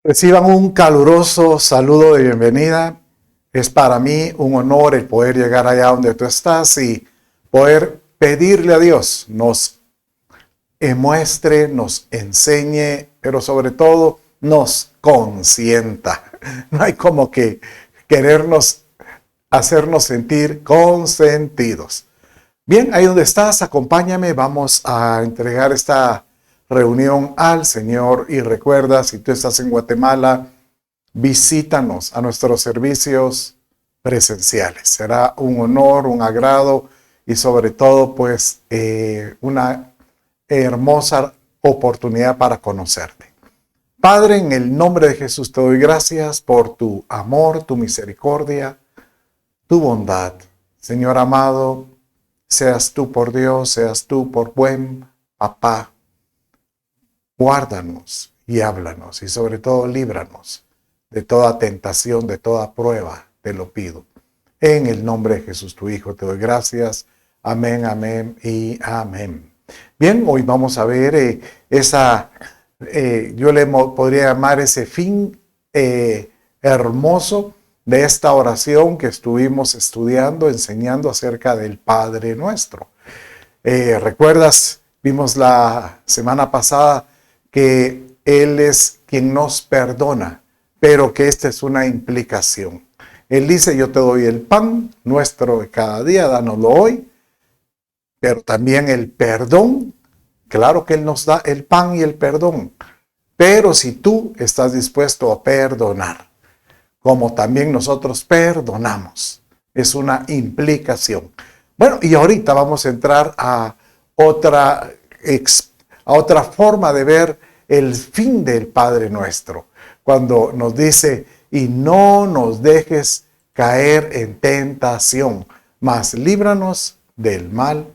Reciban un caluroso saludo de bienvenida. Es para mí un honor el poder llegar allá donde tú estás y poder pedirle a Dios nos muestre, nos enseñe, pero sobre todo nos consienta. No hay como que querernos hacernos sentir consentidos. Bien, ahí donde estás, acompáñame, vamos a entregar esta reunión al Señor y recuerda, si tú estás en Guatemala, visítanos a nuestros servicios presenciales. Será un honor, un agrado y sobre todo pues una hermosa oportunidad para conocerte. Padre, en el nombre de Jesús te doy gracias por tu amor, tu misericordia, tu bondad. Señor amado, seas tú por Dios, seas tú por buen papá. Guárdanos y háblanos y sobre todo líbranos de toda tentación, de toda prueba, te lo pido. En el nombre de Jesús, tu Hijo, te doy gracias. Amén, amén y amén. Bien, hoy vamos a ver yo le podría llamar ese fin hermoso de esta oración que estuvimos estudiando, enseñando acerca del Padre Nuestro. ¿Recuerdas? Vimos la semana pasada que Él es quien nos perdona, pero que esta es una implicación. Él dice, yo te doy el pan nuestro de cada día, dánoslo hoy, pero también el perdón. Claro que Él nos da el pan y el perdón, pero si tú estás dispuesto a perdonar, como también nosotros perdonamos, es una implicación. Bueno, y ahorita vamos a entrar a otra forma de ver el fin del Padre Nuestro, cuando nos dice, y no nos dejes caer en tentación, mas líbranos del mal.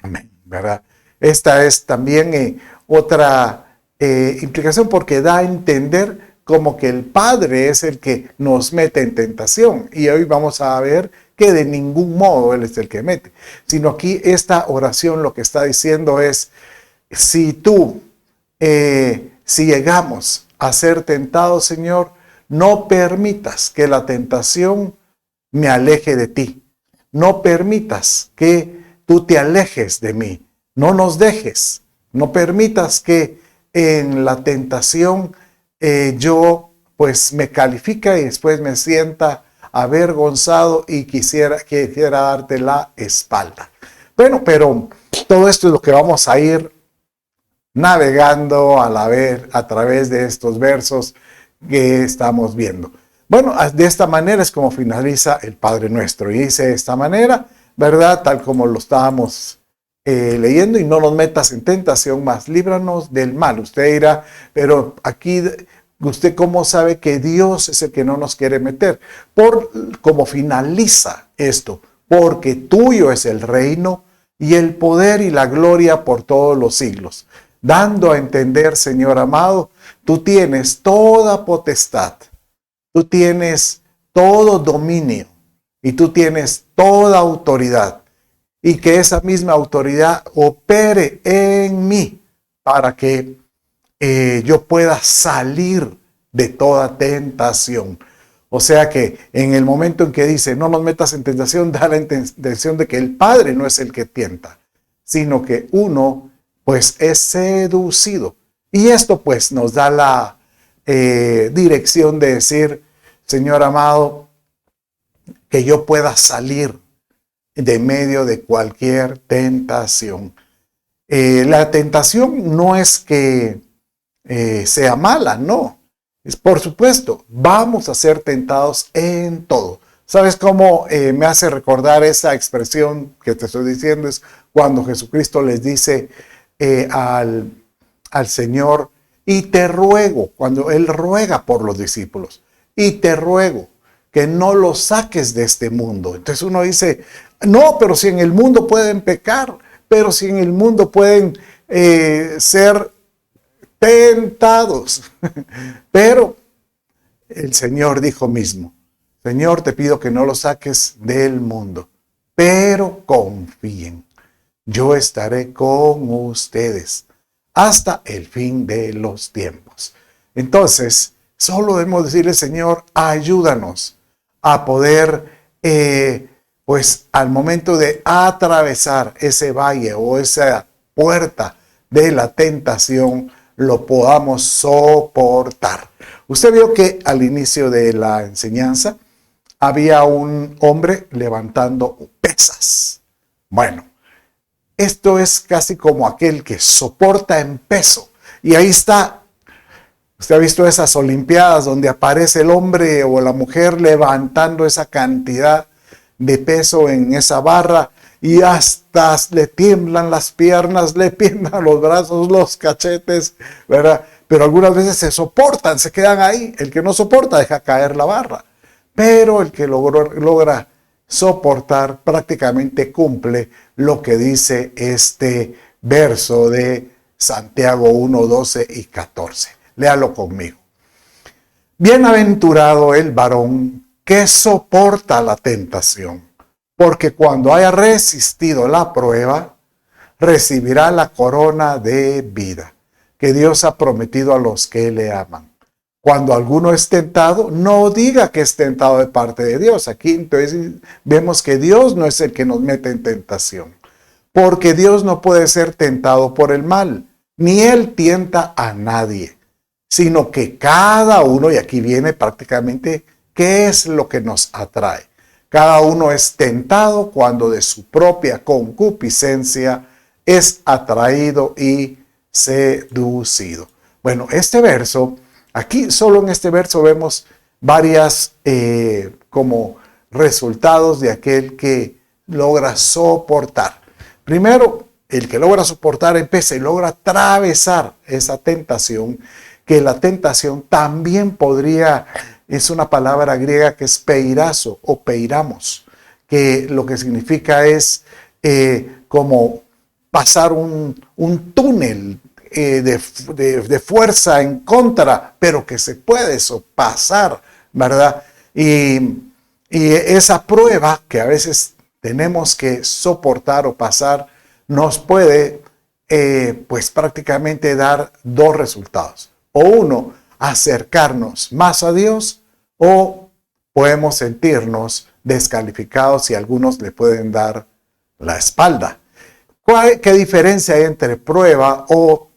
Amén, ¿verdad? Esta es también otra implicación porque da a entender como que el Padre es el que nos mete en tentación. Y hoy vamos a ver que de ningún modo Él es el que mete, sino aquí esta oración lo que está diciendo es, si llegamos a ser tentados, Señor, no permitas que la tentación me aleje de ti. No permitas que tú te alejes de mí. No nos dejes. No permitas que en la tentación yo pues me califique y después me sienta avergonzado y quisiera darte la espalda. Bueno, pero todo esto es lo que vamos a ir navegando a través de estos versos que estamos viendo. Bueno, de esta manera es como finaliza el Padre Nuestro. Y dice de esta manera, ¿verdad? Tal como lo estábamos leyendo, y no nos metas en tentación, mas líbranos del mal. Usted dirá, pero aquí, ¿usted cómo sabe que Dios es el que no nos quiere meter? Por como finaliza esto, porque tuyo es el reino y el poder y la gloria por todos los siglos. Dando a entender, Señor amado, tú tienes toda potestad, tú tienes todo dominio y tú tienes toda autoridad. Y que esa misma autoridad opere en mí para que yo pueda salir de toda tentación. O sea que en el momento en que dice, no nos metas en tentación, da la intención de que el Padre no es el que tienta, sino que uno pues es seducido. Y esto pues nos da la dirección de decir, Señor amado, que yo pueda salir de medio de cualquier tentación. La tentación no es que sea mala, no. Es por supuesto, vamos a ser tentados en todo. ¿Sabes cómo me hace recordar esa expresión que te estoy diciendo? Es cuando Jesucristo les dice al Señor, y te ruego, cuando Él ruega por los discípulos, y te ruego que no los saques de este mundo. Entonces uno dice, no, pero si en el mundo pueden pecar, pero si en el mundo pueden ser tentados. Pero el Señor dijo mismo, Señor, te pido que no los saques del mundo, pero confíen, yo estaré con ustedes hasta el fin de los tiempos. Entonces, solo debemos decirle, Señor, ayúdanos a poder, pues al momento de atravesar ese valle o esa puerta de la tentación, lo podamos soportar. Usted vio que al inicio de la enseñanza había un hombre levantando pesas. Bueno, esto es casi como aquel que soporta en peso. Y ahí está. Usted ha visto esas olimpiadas donde aparece el hombre o la mujer levantando esa cantidad de peso en esa barra y hasta le tiemblan las piernas, le tiemblan los brazos, los cachetes, ¿verdad? Pero algunas veces se soportan, se quedan ahí. El que no soporta deja caer la barra. Pero el que logra soportar prácticamente cumple lo que dice este verso de Santiago 1, 12 y 14. Léalo conmigo. Bienaventurado el varón que soporta la tentación, porque cuando haya resistido la prueba, recibirá la corona de vida que Dios ha prometido a los que le aman. Cuando alguno es tentado, no diga que es tentado de parte de Dios. Aquí entonces vemos que Dios no es el que nos mete en tentación, porque Dios no puede ser tentado por el mal, ni Él tienta a nadie, sino que cada uno, y aquí viene prácticamente qué es lo que nos atrae. Cada uno es tentado cuando de su propia concupiscencia es atraído y seducido. Bueno, este verso, aquí solo en este verso vemos varias como resultados de aquel que logra soportar. Primero, el que logra soportar empieza y logra atravesar esa tentación, que la tentación también podría, es una palabra griega que es peirazo o peiramos, que lo que significa es como pasar un túnel de fuerza en contra, pero que se puede pasar, ¿verdad? Y esa prueba que a veces tenemos que soportar o pasar, nos puede pues prácticamente dar dos resultados. O uno, acercarnos más a Dios, o podemos sentirnos descalificados y algunos le pueden dar la espalda. ¿Qué diferencia hay entre prueba o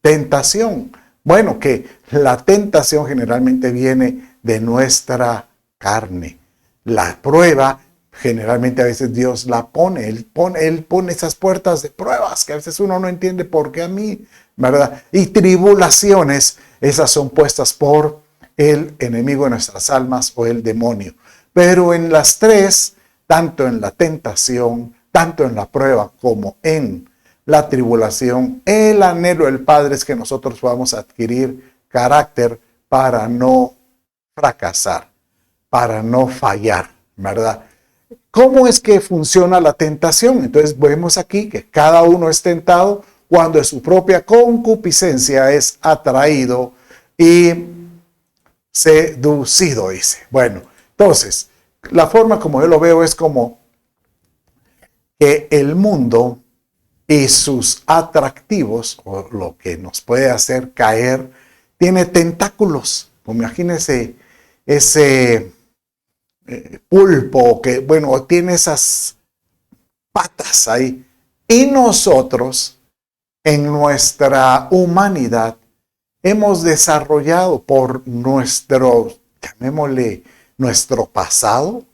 tentación? Bueno, que la tentación generalmente viene de nuestra carne. La prueba, generalmente a veces Dios la pone. Él pone esas puertas de pruebas que a veces uno no entiende por qué a mí, ¿verdad? Y tribulaciones, esas son puestas por el enemigo de nuestras almas o el demonio. Pero en las tres, tanto en la tentación, tanto en la prueba como en la tribulación, el anhelo del Padre es que nosotros podamos adquirir carácter para no fracasar, para no fallar, ¿verdad? ¿Cómo es que funciona la tentación? Entonces vemos aquí que cada uno es tentado cuando de su propia concupiscencia es atraído y seducido, dice. Bueno, entonces, la forma como yo lo veo es como que el mundo y sus atractivos, o lo que nos puede hacer caer, tiene tentáculos. Imagínense ese pulpo que, bueno, tiene esas patas ahí. Y nosotros, en nuestra humanidad, hemos desarrollado por nuestro, llamémosle, nuestro pasado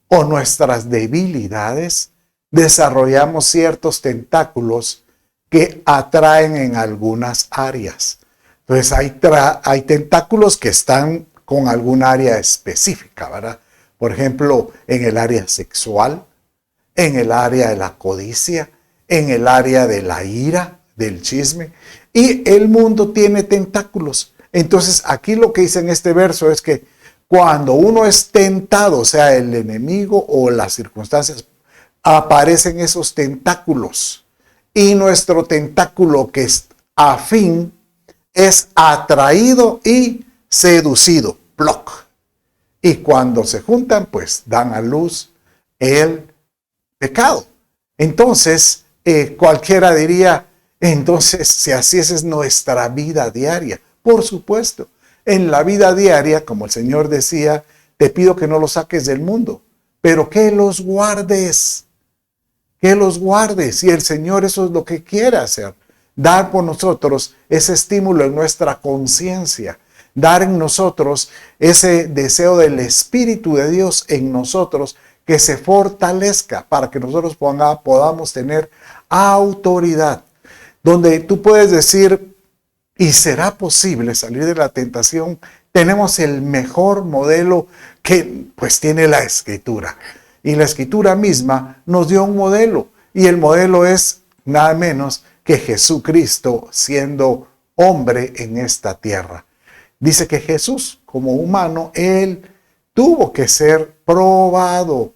o nuestras debilidades, desarrollamos ciertos tentáculos que atraen en algunas áreas. Entonces hay tentáculos que están con algún área específica, ¿verdad? Por ejemplo, en el área sexual, en el área de la codicia, en el área de la ira, del chisme. Y el mundo tiene tentáculos. Entonces aquí lo que dice en este verso es que cuando uno es tentado, o sea, el enemigo o las circunstancias, aparecen esos tentáculos. Y nuestro tentáculo que es afín es atraído y seducido. ¡Ploc! Y cuando se juntan, pues dan a luz el pecado. Entonces, cualquiera diría, entonces, si así es nuestra vida diaria, Por supuesto. En la vida diaria, como el Señor decía, te pido que no los saques del mundo, pero que los guardes. Que los guardes. Y el Señor eso es lo que quiere hacer. Dar por nosotros ese estímulo en nuestra conciencia. Dar en nosotros ese deseo del Espíritu de Dios en nosotros que se fortalezca para que nosotros podamos tener autoridad. Donde tú puedes decir, ¿y será posible salir de la tentación? Tenemos el mejor modelo que pues tiene la Escritura. Y la Escritura misma nos dio un modelo. Y el modelo es nada menos que Jesucristo siendo hombre en esta tierra. Dice que Jesús, como humano, él tuvo que ser probado.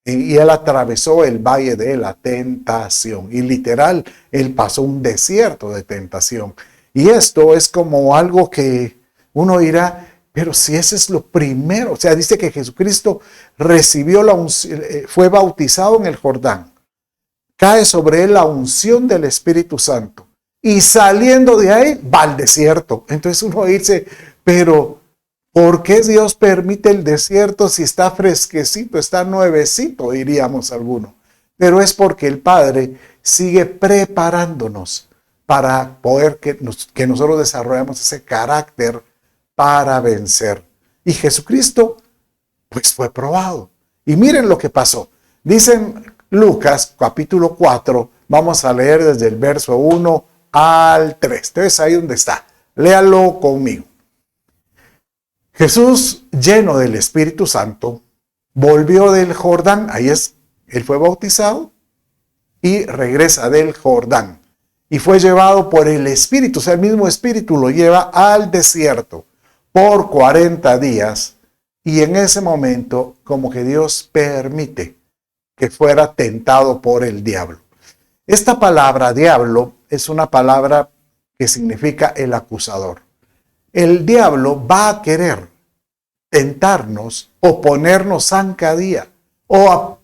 Y él atravesó el valle de la tentación. Y literal, él pasó un desierto de tentación. Y esto es como algo que uno dirá, pero si ese es lo primero. O sea, dice que Jesucristo recibió la unción, fue bautizado en el Jordán. Cae sobre él la unción del Espíritu Santo. Y saliendo de ahí, va al desierto. Entonces uno dice, pero ¿por qué Dios permite el desierto si está fresquecito, está nuevecito, diríamos algunos? Pero es porque el Padre sigue preparándonos para poder que nosotros desarrollemos ese carácter para vencer. Y Jesucristo, pues fue probado. Y miren lo que pasó. Dicen Lucas, capítulo 4, vamos a leer desde el verso 1 al 3. Entonces ahí donde está. Léalo conmigo. Jesús, lleno del Espíritu Santo, volvió del Jordán, él fue bautizado y regresa del Jordán. Y fue llevado por el Espíritu, o sea, el mismo Espíritu lo lleva al desierto por 40 días. Y en ese momento, como que Dios permite que fuera tentado por el diablo. Esta palabra diablo es una palabra que significa el acusador. El diablo va a querer tentarnos o ponernos zancadilla o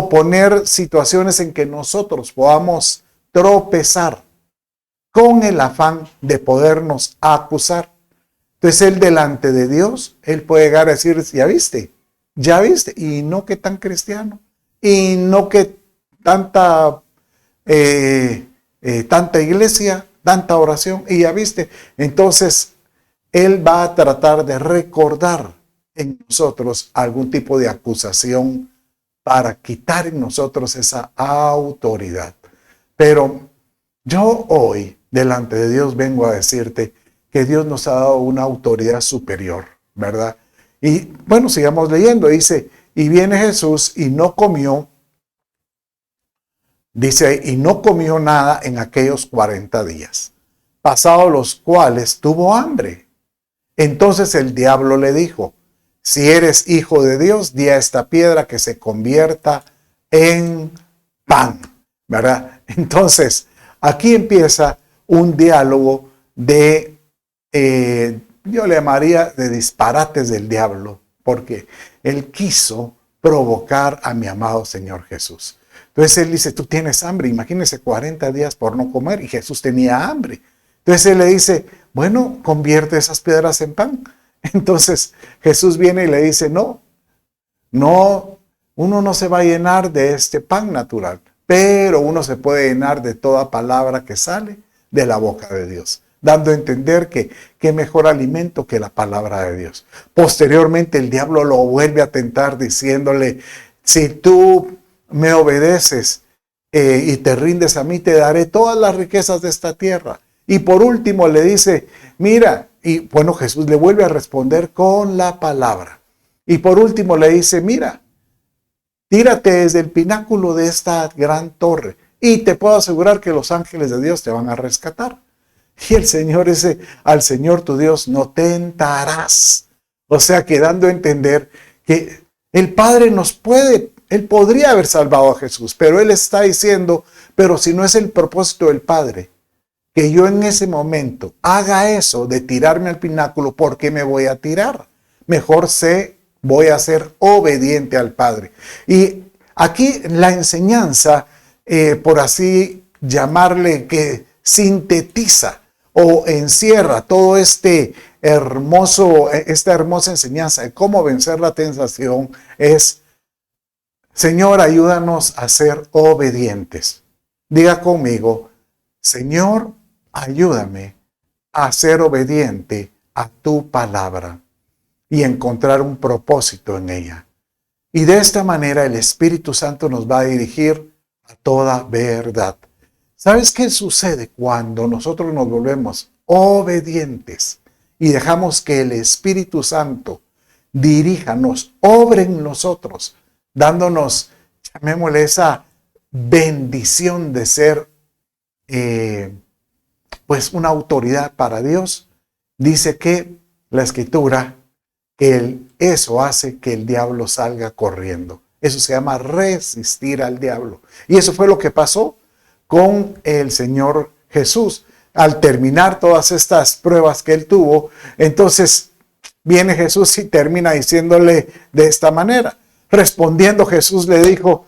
poner situaciones en que nosotros podamos tropezar con el afán de podernos acusar. Entonces él delante de Dios, él puede llegar a decir, ya viste, y no que tan cristiano, y no que tanta iglesia, tanta oración, y ya viste. Entonces él va a tratar de recordar en nosotros algún tipo de acusación para quitar en nosotros esa autoridad. Pero yo hoy, delante de Dios, vengo a decirte que Dios nos ha dado una autoridad superior, ¿verdad? Y bueno, sigamos leyendo. Dice, y viene Jesús y no comió, dice, y no comió nada en aquellos 40 días, pasados los cuales tuvo hambre. Entonces el diablo le dijo, si eres hijo de Dios, di a esta piedra que se convierta en pan, ¿verdad? Entonces, aquí empieza un diálogo de, yo le llamaría de disparates del diablo, porque él quiso provocar a mi amado Señor Jesús. Entonces él dice, tú tienes hambre, imagínense 40 días por no comer, y Jesús tenía hambre. Entonces él le dice, bueno, convierte esas piedras en pan. Entonces Jesús viene y le dice, no, uno no se va a llenar de este pan natural, pero uno se puede llenar de toda palabra que sale de la boca de Dios, dando a entender que qué mejor alimento que la palabra de Dios. Posteriormente el diablo lo vuelve a tentar diciéndole, si tú me obedeces y te rindes a mí, te daré todas las riquezas de esta tierra. Y por último le dice, mira, y bueno, Jesús le vuelve a responder con la palabra. Y por último le dice, mira, tírate desde el pináculo de esta gran torre y te puedo asegurar que los ángeles de Dios te van a rescatar. Y el Señor dice, al Señor tu Dios no tentarás. O sea, que dando a entender que el Padre Él podría haber salvado a Jesús, pero Él está diciendo, pero si no es el propósito del Padre, que yo en ese momento haga eso de tirarme al pináculo, ¿por qué me voy a tirar? Mejor voy a ser obediente al Padre. Y aquí la enseñanza, por así llamarle, que sintetiza o encierra todo esta hermosa enseñanza de cómo vencer la tentación es: Señor, ayúdanos a ser obedientes. Diga conmigo: Señor, ayúdame a ser obediente a tu palabra y encontrar un propósito en ella. Y de esta manera el Espíritu Santo nos va a dirigir a toda verdad. ¿Sabes qué sucede cuando nosotros nos volvemos obedientes y dejamos que el Espíritu Santo dirija, nos obre en nosotros, dándonos, llamémosle, esa bendición de ser pues una autoridad para Dios? Dice que la Escritura, que eso hace que el diablo salga corriendo. Eso se llama resistir al diablo. Y eso fue lo que pasó con el Señor Jesús. Al terminar todas estas pruebas que él tuvo, entonces viene Jesús y termina diciéndole de esta manera. Respondiendo, Jesús le dijo: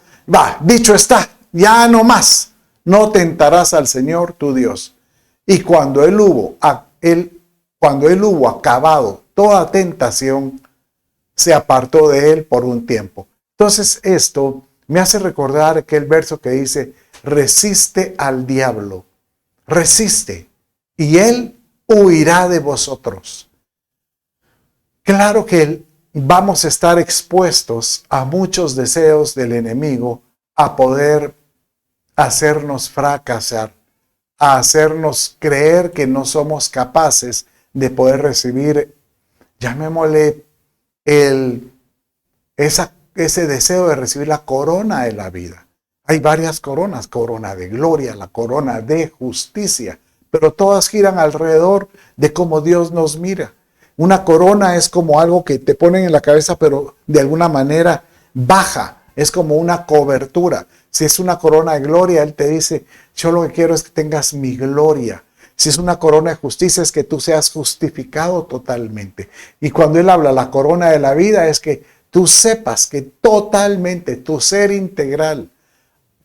dicho está, ya no más, no tentarás al Señor tu Dios. Y cuando él hubo acabado toda tentación, se apartó de él por un tiempo. Entonces esto me hace recordar aquel verso que dice: resiste al diablo, resiste, y él huirá de vosotros. Claro que vamos a estar expuestos a muchos deseos del enemigo a poder hacernos fracasar, a hacernos creer que no somos capaces de poder recibir, llamémosle, ese deseo de recibir la corona de la vida. Hay varias coronas: corona de gloria, la corona de justicia, pero todas giran alrededor de cómo Dios nos mira. Una corona es como algo que te ponen en la cabeza, pero de alguna manera baja, es como una cobertura. Si es una corona de gloria, Él te dice: yo lo que quiero es que tengas mi gloria. Si es una corona de justicia, es que tú seas justificado totalmente. Y cuando Él habla la corona de la vida, es que tú sepas que totalmente tu ser integral,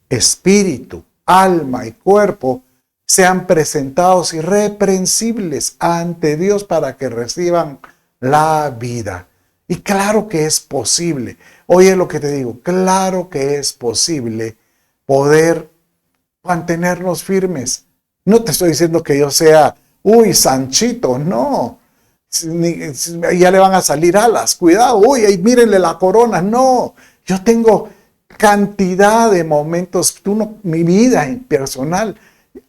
espíritu, alma y cuerpo, sean presentados irreprensibles ante Dios para que reciban la vida. Y claro que es posible. Oye lo que te digo, claro que es posible poder mantenernos firmes. No te estoy diciendo que yo sea, Sanchito, no. Ya le van a salir alas, cuidado, mírenle la corona. No, yo tengo cantidad de momentos, mi vida personal,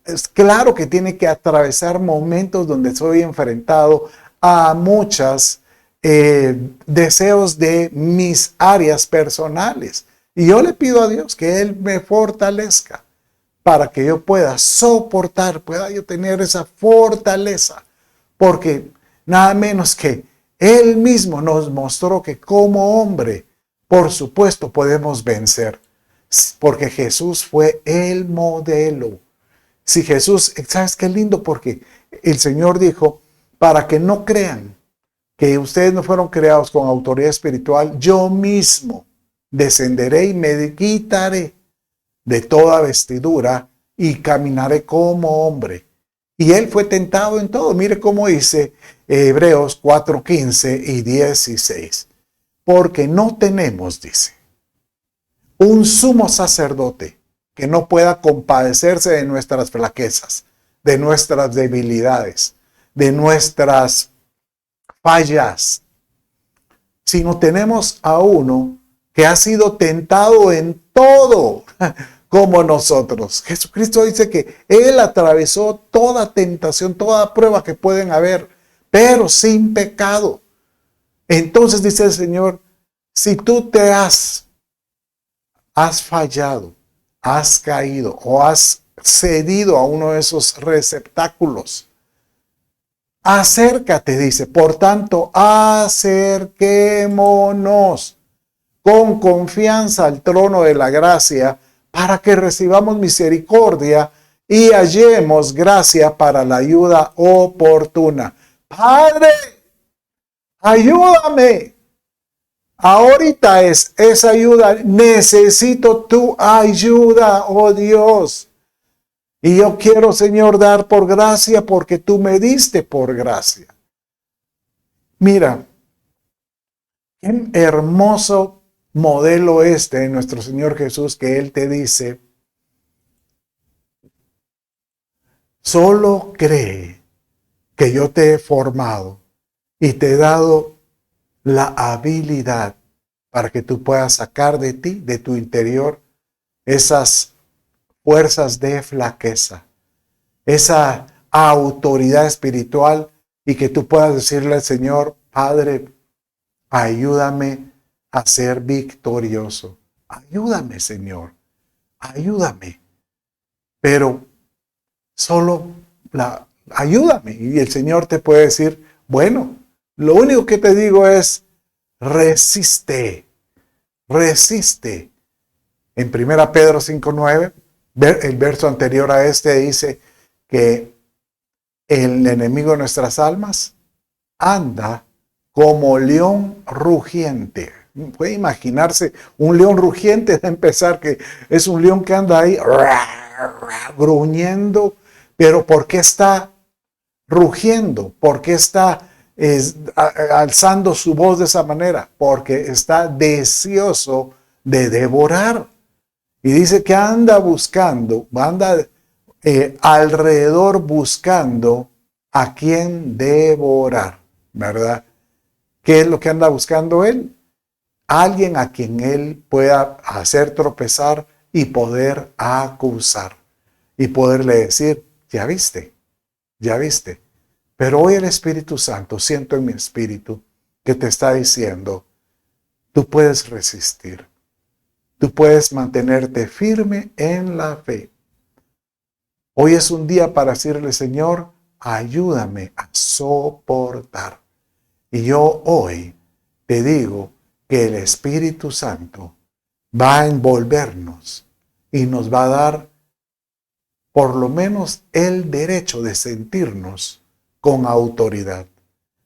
es claro que tiene que atravesar momentos donde soy enfrentado a muchos deseos de mis áreas personales. Y yo le pido a Dios que Él me fortalezca para que yo pueda soportar, pueda yo tener esa fortaleza. Porque nada menos que Él mismo nos mostró que como hombre, por supuesto, podemos vencer. Porque Jesús fue el modelo. Si Jesús, ¿sabes qué lindo? Porque el Señor dijo: para que no crean que ustedes no fueron creados con autoridad espiritual, yo mismo descenderé y me quitaré de toda vestidura y caminaré como hombre. Y Él fue tentado en todo. Mire cómo dice Hebreos 4:15 y 16. Porque no tenemos, dice, un sumo sacerdote que no pueda compadecerse de nuestras flaquezas, de nuestras debilidades, de nuestras fallas, sino tenemos a uno que ha sido tentado en todo como nosotros. Jesucristo dice que Él atravesó toda tentación, toda prueba que pueden haber, pero sin pecado. Entonces dice el Señor: si tú te has fallado, has caído o has cedido a uno de esos receptáculos, acércate, dice. Por tanto, acerquémonos con confianza al trono de la gracia para que recibamos misericordia y hallemos gracia para la ayuda oportuna. Padre, ayúdame. Ahorita es esa ayuda. Necesito tu ayuda, oh Dios. Y yo quiero, Señor, dar por gracia porque tú me diste por gracia. Mira, qué hermoso modelo de nuestro Señor Jesús, que Él te dice, solo cree que yo te he formado y te he dado la habilidad para que tú puedas sacar de ti, de tu interior, esas fuerzas de flaqueza, esa autoridad espiritual, y que tú puedas decirle al Señor, Padre, ayúdame a ser victorioso. Ayúdame, Señor, ayúdame. Pero solo ayúdame. Y el Señor te puede decir, bueno, lo único que te digo es, resiste, resiste. En 1 Pedro 5:9, el verso anterior a este dice que el enemigo de nuestras almas anda como león rugiente. Puede imaginarse un león rugiente, de empezar, que es un león que anda ahí gruñendo, pero ¿por qué está rugiendo? ¿Por qué está alzando su voz de esa manera? Porque está deseoso de devorar. Y dice que anda buscando, anda alrededor buscando a quien devorar, ¿verdad? ¿Qué es lo que anda buscando él? Alguien a quien él pueda hacer tropezar y poder acusar. Y poderle decir, ya viste. Pero hoy el Espíritu Santo, siento en mi espíritu que te está diciendo, tú puedes resistir. Tú puedes mantenerte firme en la fe. Hoy es un día para decirle, Señor, ayúdame a soportar. Y yo hoy te digo que el Espíritu Santo va a envolvernos y nos va a dar por lo menos el derecho de sentirnos con autoridad.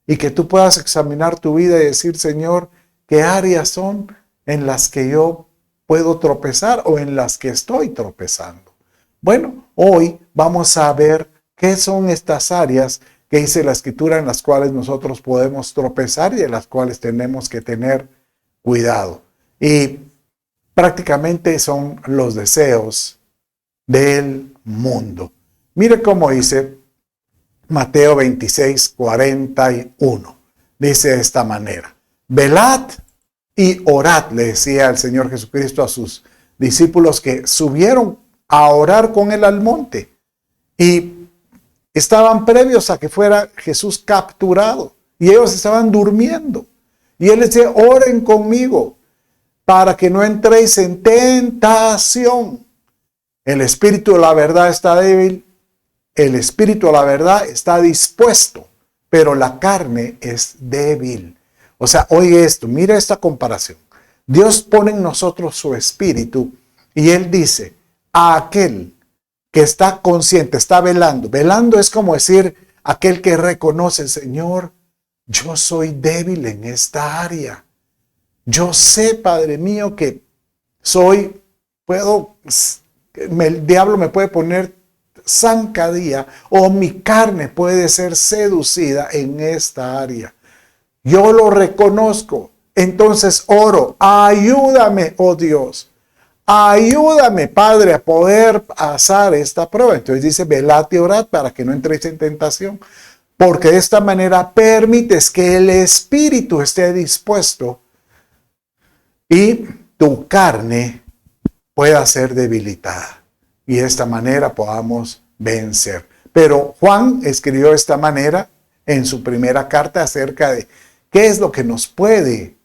Y que tú puedas examinar tu vida y decir, Señor, ¿qué áreas son en las que yo puedo tropezar o en las que estoy tropezando? Bueno, hoy vamos a ver qué son estas áreas que dice la Escritura en las cuales nosotros podemos tropezar y de las cuales tenemos que tener cuidado. Y prácticamente son los deseos del mundo. Mire cómo dice Mateo 26:41. Dice de esta manera, velad y orad, le decía el Señor Jesucristo a sus discípulos que subieron a orar con él al monte y estaban previos a que fuera Jesús capturado y ellos estaban durmiendo. Y él les decía, oren conmigo para que no entréis en tentación. El espíritu de la verdad está débil, el espíritu de la verdad está dispuesto, pero la carne es débil. O sea, oye esto, mira esta comparación. Dios pone en nosotros su espíritu y Él dice, a aquel que está consciente, está velando. Velando es como decir, aquel que reconoce, Señor, yo soy débil en esta área. Yo sé, Padre mío, que el diablo me puede poner zancadilla o mi carne puede ser seducida en esta área. Yo lo reconozco. Entonces oro, ayúdame, oh Dios. Ayúdame, Padre, a poder pasar esta prueba. Entonces dice, velad y orad para que no entréis en tentación. Porque de esta manera permites que el espíritu esté dispuesto y tu carne pueda ser debilitada. Y de esta manera podamos vencer. Pero Juan escribió de esta manera en su primera carta acerca de qué es lo que nos puede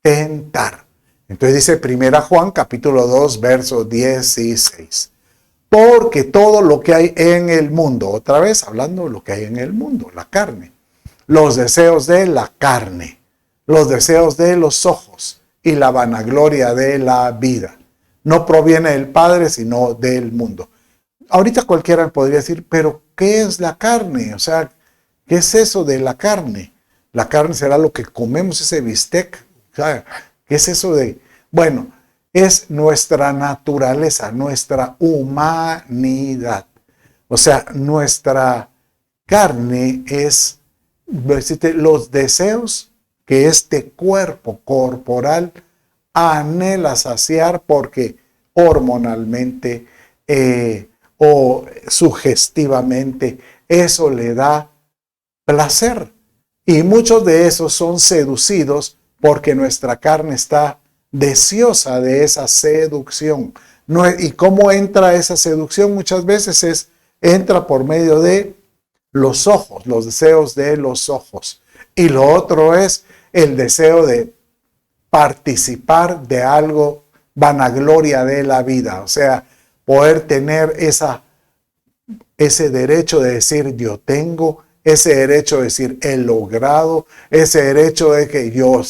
tentar. Entonces dice 1 Juan capítulo 2 verso 16. Porque todo lo que hay en el mundo, otra vez hablando de lo que hay en el mundo, la carne, los deseos de la carne, los deseos de los ojos y la vanagloria de la vida, no proviene del Padre sino del mundo. Ahorita cualquiera podría decir, pero ¿qué es la carne? O sea, ¿qué es eso de la carne? La carne será lo que comemos, ese bistec. O sea, ¿qué es eso de...? Bueno, es nuestra naturaleza, nuestra humanidad. O sea, nuestra carne es los deseos que este cuerpo corporal anhela saciar porque hormonalmente o sugestivamente eso le da placer. Y muchos de esos son seducidos porque nuestra carne está deseosa de esa seducción. ¿Y cómo entra esa seducción? Muchas veces entra por medio de los ojos, los deseos de los ojos. Y lo otro es el deseo de participar de algo, vanagloria de la vida. O sea, poder tener ese derecho de decir yo tengo, ese derecho de decir he logrado, ese derecho de que yo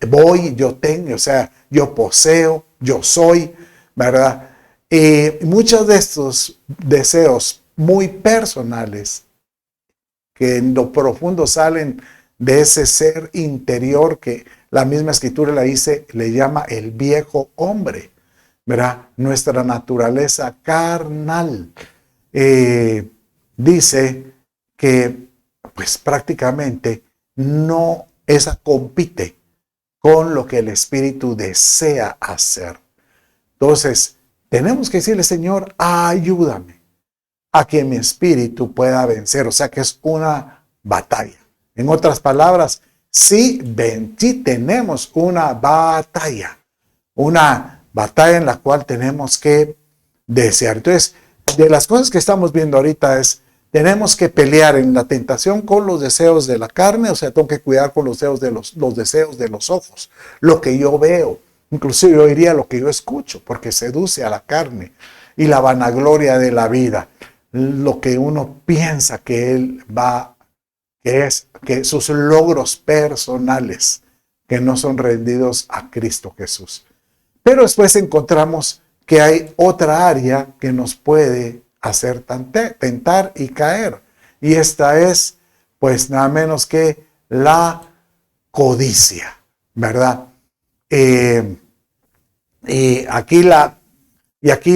voy, yo tengo, o sea, yo poseo, yo soy, ¿verdad? Y muchos de estos deseos muy personales que en lo profundo salen de ese ser interior que la misma escritura le llama el viejo hombre, ¿verdad? Nuestra naturaleza carnal. Dice que pues prácticamente no, esa compite con lo que el Espíritu desea hacer. Entonces, tenemos que decirle, Señor, ayúdame a que mi espíritu pueda vencer. O sea que es una batalla. En otras palabras, sí tenemos una batalla en la cual tenemos que desear. Entonces, de las cosas que estamos viendo ahorita tenemos que pelear en la tentación con los deseos de la carne, o sea, tengo que cuidar con los deseos los deseos de los ojos, lo que yo veo, inclusive yo diría lo que yo escucho, porque seduce a la carne, y la vanagloria de la vida, lo que uno piensa que él que sus logros personales, que no son rendidos a Cristo Jesús. Pero después encontramos que hay otra área que nos puede hacer tentar y caer. Y esta es, pues, nada menos que la codicia, ¿verdad? Aquí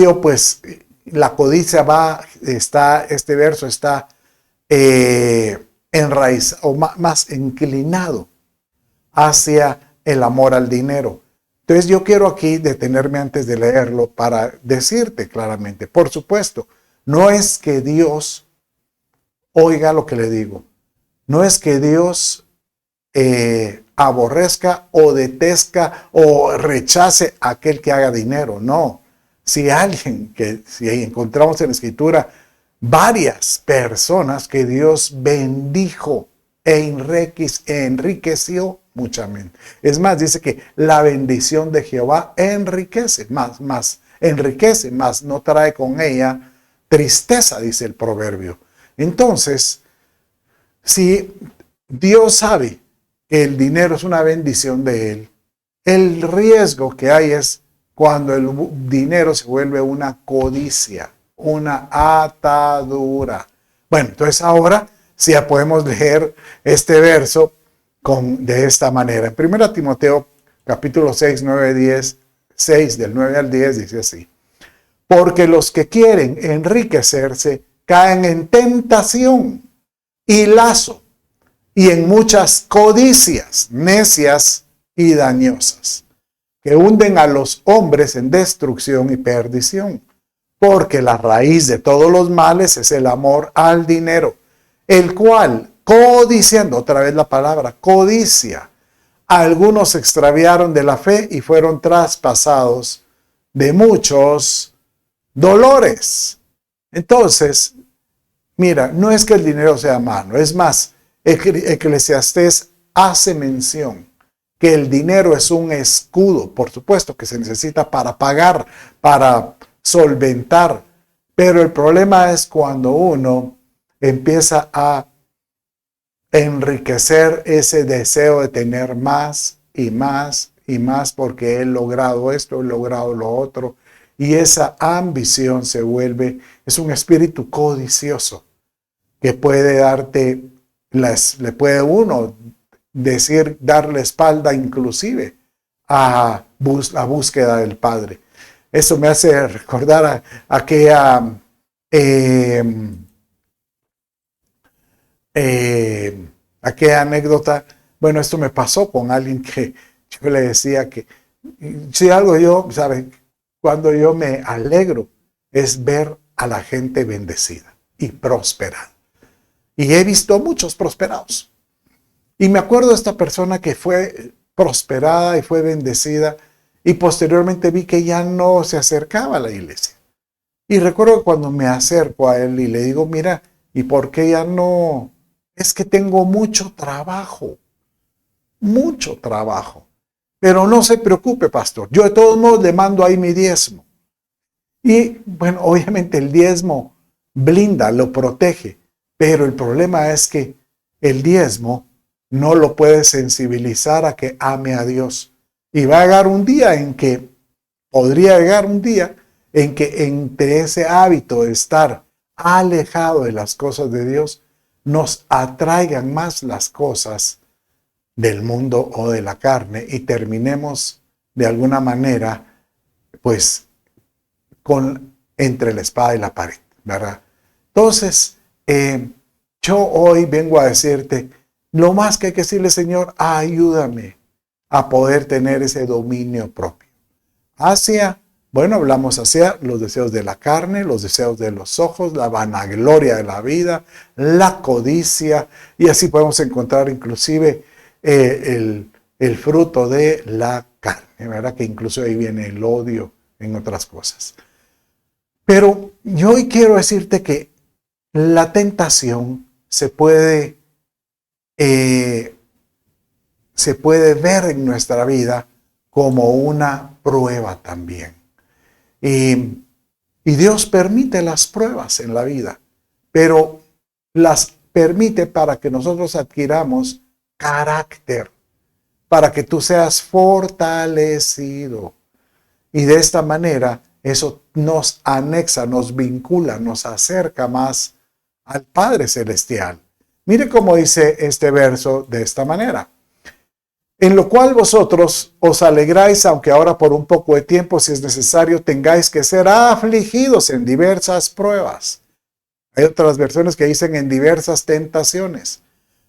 yo, pues, la codicia este verso está enraizado, o más inclinado hacia el amor al dinero. Entonces yo quiero aquí detenerme antes de leerlo para decirte claramente, por supuesto, no es que Dios, oiga lo que le digo, no es que Dios aborrezca o detesta o rechace a aquel que haga dinero, no. Si encontramos en la Escritura varias personas que Dios bendijo e enriqueció muchamente. Es más, dice que la bendición de Jehová enriquece, enriquece, más no trae con ella tristeza, dice el proverbio. Entonces, si Dios sabe que el dinero es una bendición de Él, el riesgo que hay es cuando el dinero se vuelve una codicia, una atadura. Bueno, entonces ahora sí ya podemos leer este verso de esta manera. En 1 Timoteo capítulo 6, 9, 10, 6 del 9 al 10 dice así: porque los que quieren enriquecerse caen en tentación y lazo y en muchas codicias necias y dañosas, que hunden a los hombres en destrucción y perdición. Porque la raíz de todos los males es el amor al dinero, el cual, codiciando, otra vez la palabra, codicia, algunos se extraviaron de la fe y fueron traspasados de muchos dolores. Entonces, mira, no es que el dinero sea malo, es más, Eclesiastés hace mención que el dinero es un escudo, por supuesto que se necesita para pagar, para solventar, pero el problema es cuando uno empieza a enriquecer ese deseo de tener más y más y más porque he logrado esto, he logrado lo otro, y esa ambición es un espíritu codicioso que puede le puede uno dar la espalda inclusive a la búsqueda del Padre. Eso me hace recordar a aquella anécdota. Bueno, esto me pasó con alguien que yo le decía que si algo yo, ¿saben? Cuando yo me alegro es ver a la gente bendecida y prosperada. Y he visto muchos prosperados. Y me acuerdo de esta persona que fue prosperada y fue bendecida y posteriormente vi que ya no se acercaba a la iglesia. Y recuerdo que cuando me acerco a él y le digo, mira, ¿y por qué ya no? Es que tengo mucho trabajo. Pero no se preocupe, pastor. Yo de todos modos le mando ahí mi diezmo. Y bueno, obviamente el diezmo blinda, lo protege. Pero el problema es que el diezmo no lo puede sensibilizar a que ame a Dios. Y va a llegar un día en que, podría llegar un día en que entre ese hábito de estar alejado de las cosas de Dios, nos atraigan más las cosas del mundo o de la carne y terminemos de alguna manera, pues, entre la espada y la pared, ¿verdad? Entonces, yo hoy vengo a decirte, lo más que hay que decirle, Señor, ayúdame a poder tener ese dominio propio. Hablamos hacia los deseos de la carne, los deseos de los ojos, la vanagloria de la vida, la codicia, y así podemos encontrar inclusive el fruto de la carne, ¿verdad? Que incluso ahí viene el odio en otras cosas. Pero yo hoy quiero decirte que la tentación se puede ver en nuestra vida como una prueba también. Y Dios permite las pruebas en la vida, pero las permite para que nosotros adquiramos carácter, para que tú seas fortalecido. Y de esta manera, eso nos anexa, nos vincula, nos acerca más al Padre Celestial. Mire cómo dice este verso de esta manera. En lo cual vosotros os alegráis, aunque ahora por un poco de tiempo, si es necesario, tengáis que ser afligidos en diversas pruebas. Hay otras versiones que dicen en diversas tentaciones,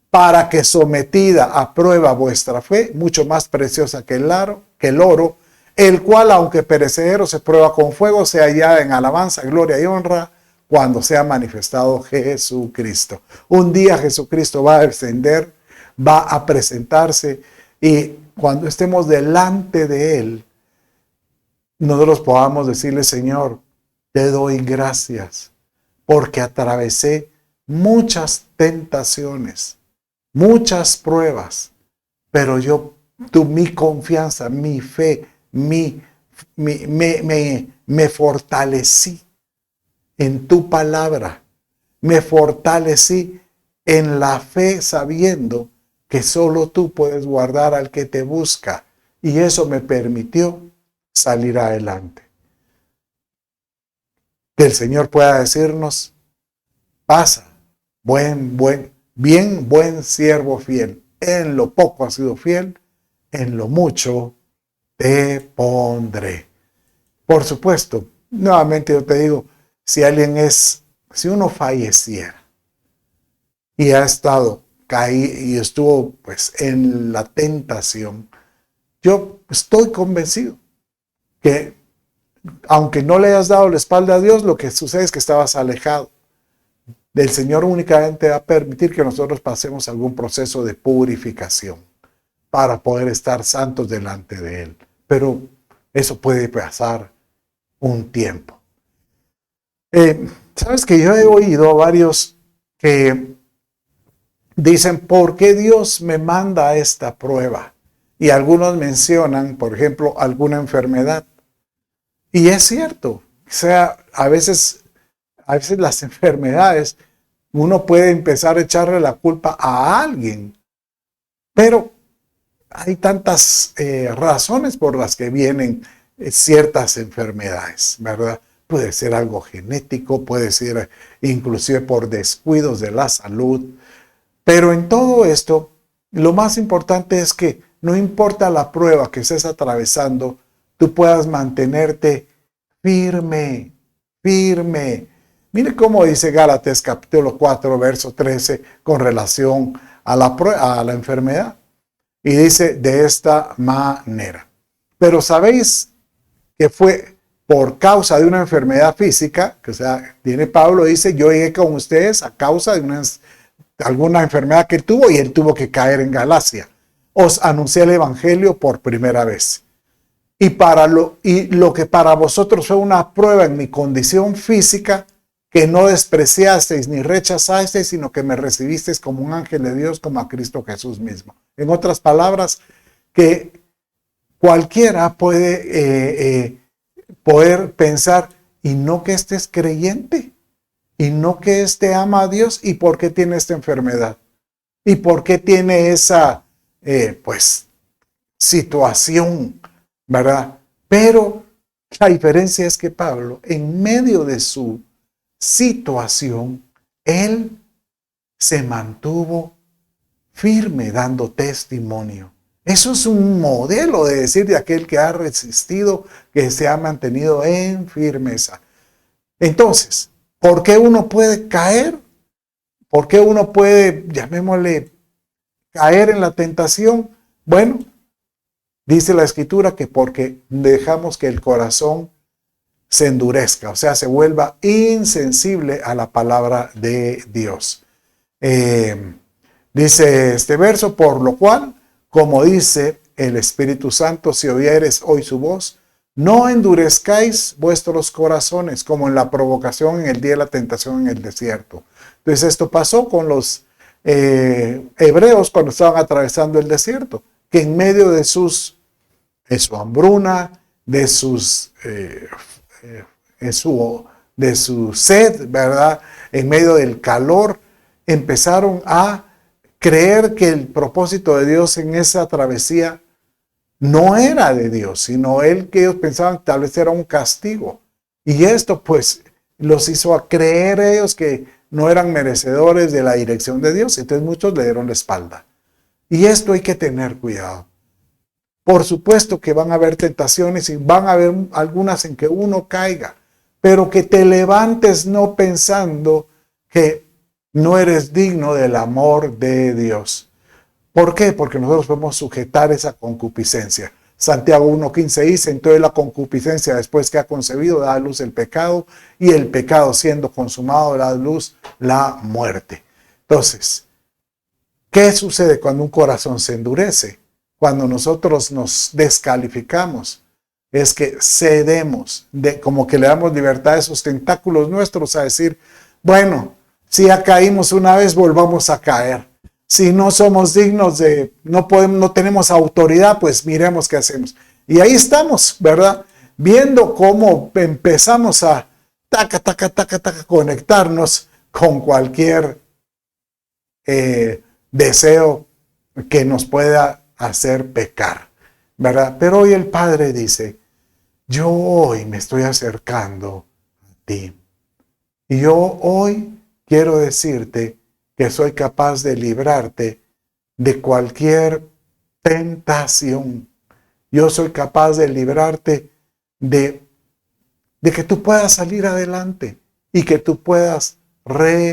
para que sometida a prueba vuestra fe, mucho más preciosa que el oro, el cual, aunque perecedero, se prueba con fuego, se halla en alabanza, gloria y honra, cuando sea manifestado Jesucristo. Un día Jesucristo va a descender, va a presentarse, y cuando estemos delante de Él, nosotros podamos decirle, Señor, te doy gracias, porque atravesé muchas tentaciones, muchas pruebas, pero mi confianza, mi fe, me fortalecí en tu palabra, me fortalecí en la fe sabiendo que solo tú puedes guardar al que te busca, y eso me permitió salir adelante. Que el Señor pueda decirnos, pasa, buen siervo fiel, en lo poco has sido fiel, en lo mucho te pondré. Por supuesto, nuevamente yo te digo, si uno falleciera y ha estado y estuvo pues en la tentación, yo estoy convencido que aunque no le hayas dado la espalda a Dios, lo que sucede es que estabas alejado del Señor. Únicamente va a permitir que nosotros pasemos algún proceso de purificación para poder estar santos delante de Él. Pero eso puede pasar un tiempo. Sabes que yo he oído a varios que dicen, ¿por qué Dios me manda esta prueba? Y algunos mencionan, por ejemplo, alguna enfermedad. Y es cierto, o sea, a veces las enfermedades, uno puede empezar a echarle la culpa a alguien, pero hay tantas razones por las que vienen ciertas enfermedades, ¿verdad? Puede ser algo genético, puede ser inclusive por descuidos de la salud. Pero en todo esto, lo más importante es que no importa la prueba que estés atravesando, tú puedas mantenerte firme, firme. Mire cómo dice Gálatas capítulo 4, verso 13, con relación a la enfermedad. Y dice de esta manera: pero sabéis que fue por causa de una enfermedad física, que o sea, viene Pablo y dice, yo llegué con ustedes a causa de alguna enfermedad que tuvo y él tuvo que caer en Galacia. Os anuncié el evangelio por primera vez. Y lo que para vosotros fue una prueba en mi condición física, que no despreciasteis ni rechazasteis, sino que me recibisteis como un ángel de Dios, como a Cristo Jesús mismo. En otras palabras, que cualquiera puede poder pensar, y no que este es creyente, y no que este ama a Dios, y por qué tiene esta enfermedad, y por qué tiene esa situación, ¿verdad? Pero la diferencia es que Pablo, en medio de su situación, él se mantuvo firme dando testimonio. Eso es un modelo de decir de aquel que ha resistido, que se ha mantenido en firmeza. Entonces, ¿por qué uno puede caer? ¿Por qué uno puede, llamémosle, caer en la tentación? Bueno, dice la Escritura que porque dejamos que el corazón se endurezca, o sea, se vuelva insensible a la palabra de Dios. Dice este verso, por lo cual, como dice el Espíritu Santo, si oyeres hoy su voz, no endurezcáis vuestros corazones como en la provocación en el día de la tentación en el desierto. Entonces esto pasó con los hebreos cuando estaban atravesando el desierto, que en medio de su hambruna, de su sed, ¿verdad? En medio del calor, empezaron a creer que el propósito de Dios en esa travesía no era de Dios, sino que ellos pensaban que tal vez era un castigo. Y esto pues los hizo a creer ellos que no eran merecedores de la dirección de Dios. Entonces muchos le dieron la espalda. Y esto hay que tener cuidado. Por supuesto que van a haber tentaciones y van a haber algunas en que uno caiga, pero que te levantes no pensando que no eres digno del amor de Dios. ¿Por qué? Porque nosotros podemos sujetar esa concupiscencia. Santiago 1:15 dice, entonces la concupiscencia después que ha concebido da a luz el pecado, y el pecado siendo consumado da a luz la muerte. Entonces, ¿qué sucede cuando un corazón se endurece? Cuando nosotros nos descalificamos, es que cedemos, como que le damos libertad a esos tentáculos nuestros a decir, bueno, si ya caímos una vez, volvamos a caer. Si no somos dignos no tenemos autoridad, pues miremos qué hacemos. Y ahí estamos, ¿verdad? Viendo cómo empezamos a conectarnos con cualquier deseo que nos pueda hacer pecar, ¿verdad? Pero hoy el Padre dice, yo hoy me estoy acercando a ti. Y yo hoy quiero decirte que soy capaz de librarte de cualquier tentación. Yo soy capaz de librarte de que tú puedas salir adelante y que tú puedas resistir.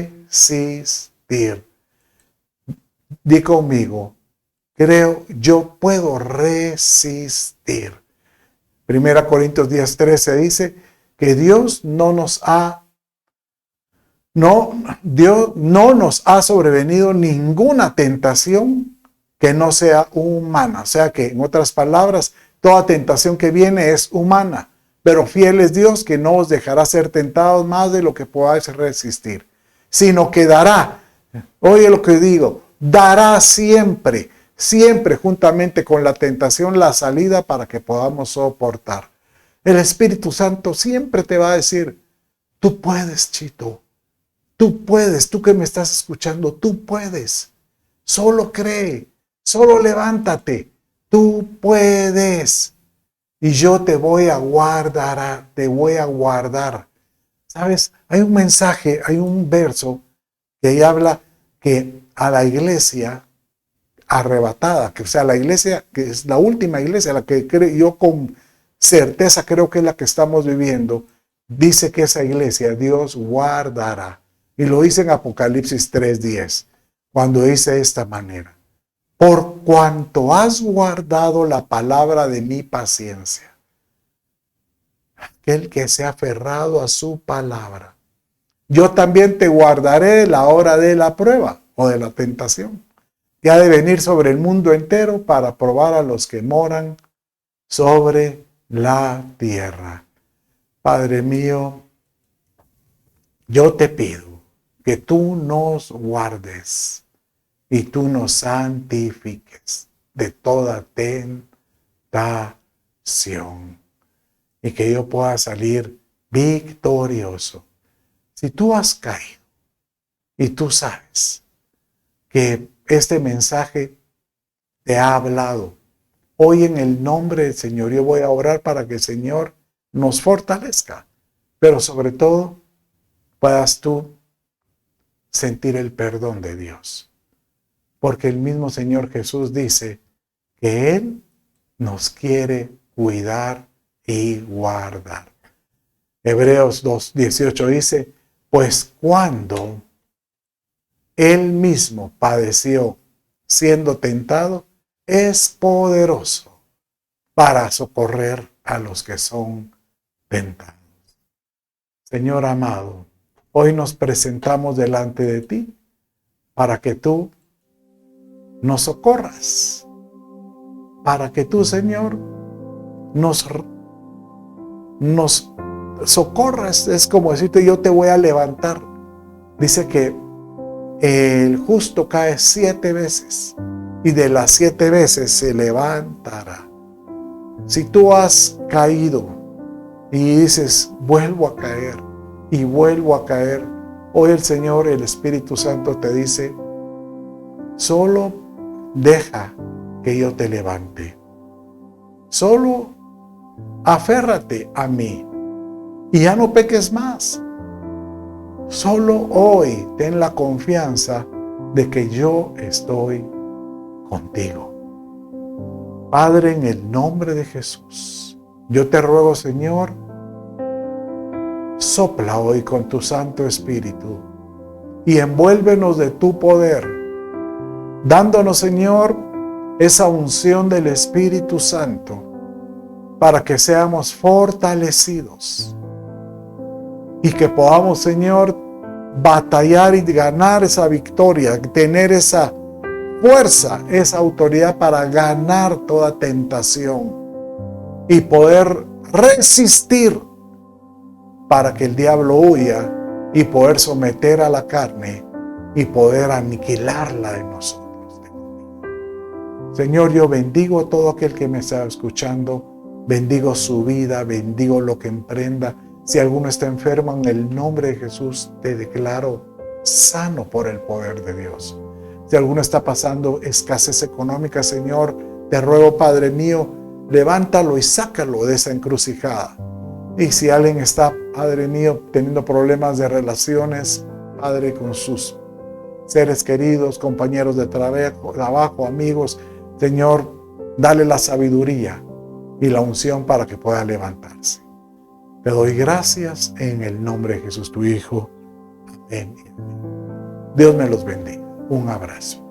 Di conmigo, yo puedo resistir. 1 Corintios 10:13 dice que Dios no nos ha sobrevenido ninguna tentación que no sea humana. O sea que, en otras palabras, toda tentación que viene es humana, pero fiel es Dios que no os dejará ser tentados más de lo que podáis resistir, sino que dará, oye lo que digo, dará siempre juntamente con la tentación la salida para que podamos soportar. El Espíritu Santo siempre te va a decir, tú puedes, Chito. Tú puedes, tú que me estás escuchando, tú puedes. Solo cree, solo levántate. Tú puedes. Y yo te voy a guardar, te voy a guardar. ¿Sabes? Hay un mensaje, hay un verso que habla que a la iglesia, arrebatada, que o sea, la iglesia, que es la última iglesia, la que yo con certeza creo que es la que estamos viviendo, dice que esa iglesia Dios guardará. Y lo dice en Apocalipsis 3:10, cuando dice de esta manera: por cuanto has guardado la palabra de mi paciencia. Aquel que se ha aferrado a su palabra, yo también te guardaré la hora de la prueba o de la tentación, que ha de venir sobre el mundo entero para probar a los que moran sobre la tierra. Padre mío, yo te pido que tú nos guardes y tú nos santifiques de toda tentación y que yo pueda salir victorioso. Si tú has caído y tú sabes que este mensaje te ha hablado, hoy en el nombre del Señor yo voy a orar para que el Señor nos fortalezca, pero sobre todo puedas tú sentir el perdón de Dios. Porque el mismo Señor Jesús dice que Él nos quiere cuidar y guardar. Hebreos 2:18 dice, pues cuando Él mismo padeció siendo tentado, es poderoso para socorrer a los que son tentados. Señor amado, hoy nos presentamos delante de ti para que tú nos socorras, para que tú, Señor, nos socorras. Es como decirte, yo te voy a levantar. Dice que el justo cae 7 veces y de las 7 veces se levantará. Si tú has caído y dices, vuelvo a caer y vuelvo a caer, hoy el Señor, el Espíritu Santo te dice, solo deja que yo te levante. Solo aférrate a mí y ya no peques más. Solo hoy ten la confianza de que yo estoy contigo. Padre, en el nombre de Jesús, yo te ruego, Señor, sopla hoy con tu Santo Espíritu y envuélvenos de tu poder, dándonos, Señor, esa unción del Espíritu Santo para que seamos fortalecidos y que podamos, Señor, batallar y ganar esa victoria, tener esa fuerza, esa autoridad para ganar toda tentación y poder resistir para que el diablo huya y poder someter a la carne y poder aniquilarla de nosotros. Señor, yo bendigo a todo aquel que me está escuchando, bendigo su vida, bendigo lo que emprenda. Si alguno está enfermo, en el nombre de Jesús te declaro sano por el poder de Dios. Si alguno está pasando escasez económica, Señor, te ruego, Padre mío, levántalo y sácalo de esa encrucijada. Y si alguien está, Padre mío, teniendo problemas de relaciones, Padre, con sus seres queridos, compañeros de trabajo, amigos, Señor, dale la sabiduría y la unción para que pueda levantarse. Te doy gracias en el nombre de Jesús, tu Hijo. Amén. Dios me los bendiga. Un abrazo.